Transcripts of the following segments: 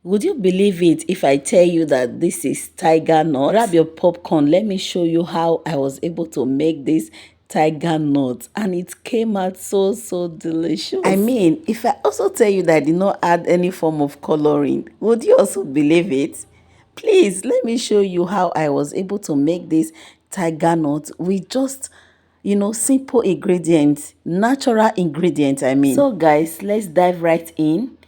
Would you believe it if I tell you that this is tiger nut? Grab your popcorn. Let me show you how I was able to make this tiger nut, and it came out so delicious. I mean, if I also tell you that I did not add any form of coloring, would you also believe it? Please let me show you how I was able to make this tiger nut with just, you know, simple ingredients, natural ingredients, I mean. So guys, let's dive right in.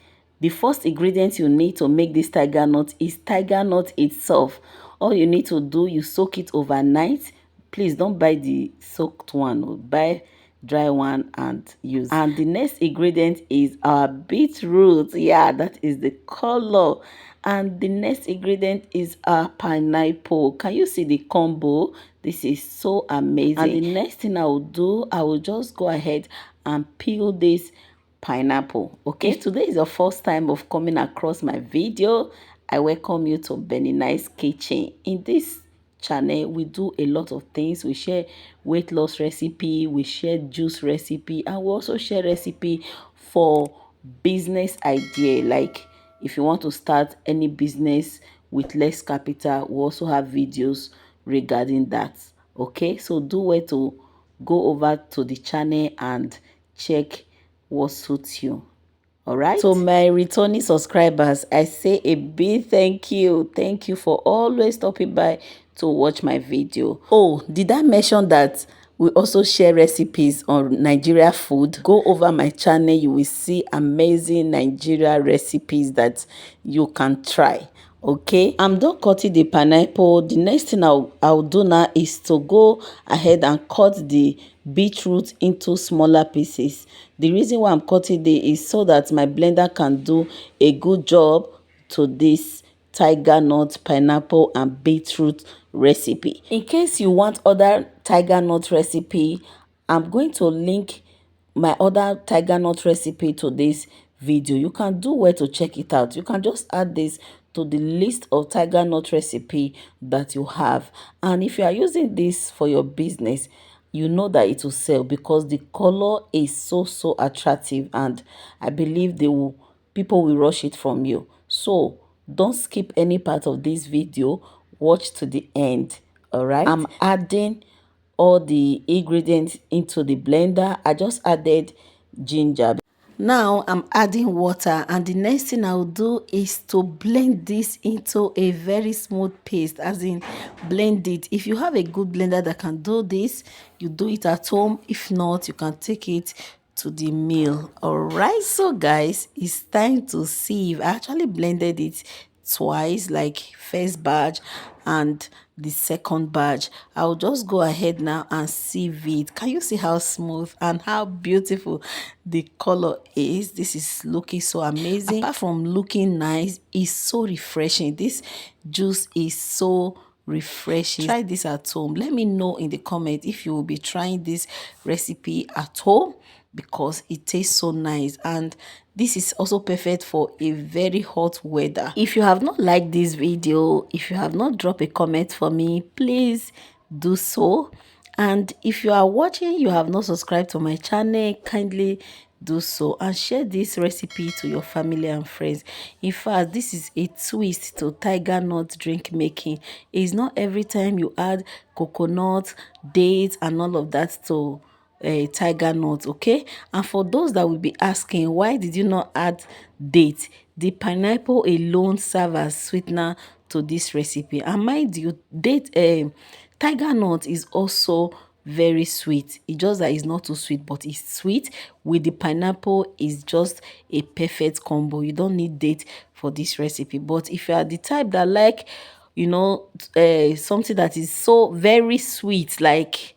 The first ingredient you need to make this tiger nut is tiger nut itself. All you need to do, you soak it overnight. Please don't buy the soaked one, or buy dry one and use. And the next ingredient is our beetroot. Yeah, that is the color. And the next ingredient is our pineapple. Can you see the combo? This is so amazing. And the next thing I will do, I will just go ahead and peel this pineapple. Okay, if today is your first time of coming across my video, I welcome you to Benninice kitchen. In this channel, we do a lot of things. We share weight loss recipe, we share juice recipe, and we also share recipe for business idea. Like if you want to start any business with less capital, we also have videos regarding that. Okay, so do well to go over to the channel and check what suits you. All right, so my returning subscribers, I say a big thank you for always stopping by to watch my video. Oh, did I mention that we also share recipes on Nigeria food? Go over my channel, you will see amazing Nigeria recipes that you can try. Okay, I'm done cutting the pineapple. The next thing I'll do now is to go ahead and cut the beetroot into smaller pieces. The reason why I'm cutting it is so that my blender can do a good job to this tiger nut, pineapple and beetroot recipe. In case you want other tiger nut recipe, I'm going to link my other tiger nut recipe to this video. You can do well to check it out. You can just add this to the list of tiger nut recipe that you have. And if you are using this for your business, you know that it will sell because the color is so attractive, and I believe people will rush it from you. So don't skip any part of this video. Watch to the end. All right, I'm adding all the ingredients into the blender. I just added ginger. Now I'm adding water, and the next thing I'll do is to blend this into a very smooth paste, as in blend it. If you have a good blender that can do this, you do it at home. If not, you can take it to the mill. All right, so guys, it's time to sieve. I actually blended it twice, like first batch and the second batch. I'll just go ahead now and sieve it. Can you see how smooth and how beautiful the color is? This is looking so amazing. Apart from looking nice, it's so refreshing. This juice is so refreshing. Try this at home. Let me know in the comment if you will be trying this recipe at home, because it tastes so nice, and this is also perfect for a very hot weather. If you have not liked this video, if you have not dropped a comment for me, please do so. And if you are watching, you have not subscribed to my channel, kindly do so and share this recipe to your family and friends. In fact, this is a twist to tiger nut drink making. It's not every time you add coconut, dates and all of that to a tiger nut. Okay, and for those that will be asking, why did you not add date? The pineapple alone serve as sweetener to this recipe, and mind you, tiger nut is also very sweet. It's just that it's not too sweet, but it's sweet. With the pineapple, is just a perfect combo. You don't need date for this recipe. But if you are the type that like, you know, something that is so very sweet, like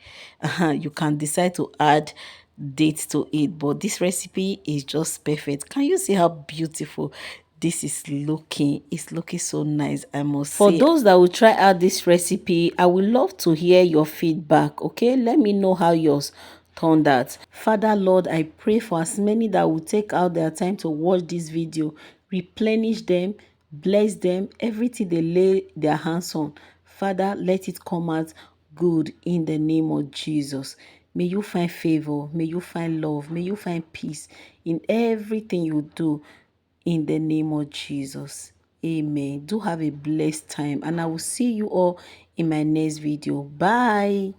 you can decide to add dates to it. But this recipe is just perfect. Can you see how beautiful this is looking? It's looking so nice, I must say. For those that will try out this recipe, I would love to hear your feedback. Okay, let me know how yours turned out. Father Lord, I pray for as many that will take out their time to watch this video, replenish them, bless them, everything they lay their hands on. Father, let it come out good in the name of Jesus. May you find favor, may you find love, may you find peace in everything you do in the name of Jesus. Amen. Do have a blessed time, and I will see you all in my next video. Bye.